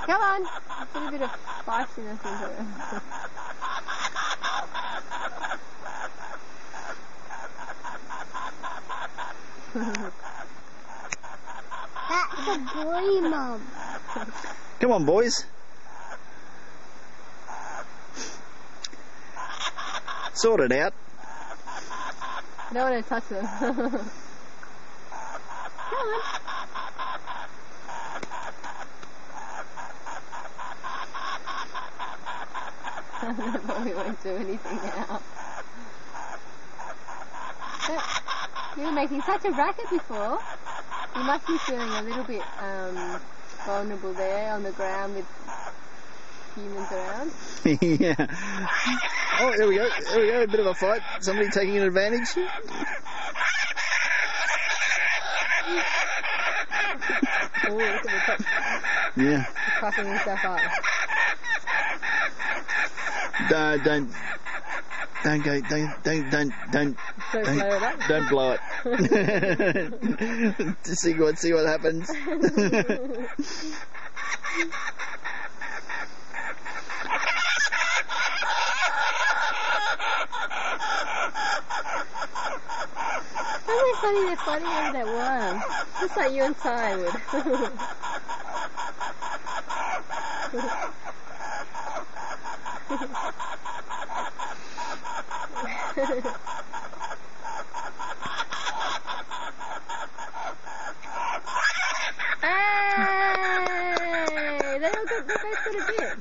Come on, put a bit of spiciness into it. That's a boy, Mum. Come on, boys. Sort it out. I don't want to touch them. Come on. Probably won't do anything now. But you were making such a racket before. You must be feeling a little bit vulnerable there on the ground with humans around. Yeah. Oh, there we go. There we go. A bit of a fight. Somebody taking an advantage. Oh, look at the top. Yeah. He's puffing himself up. Don't blow it. To see what happens. Isn't it funny they're fighting over that worm? Just like you and Ty would. Hey! They both got a bit.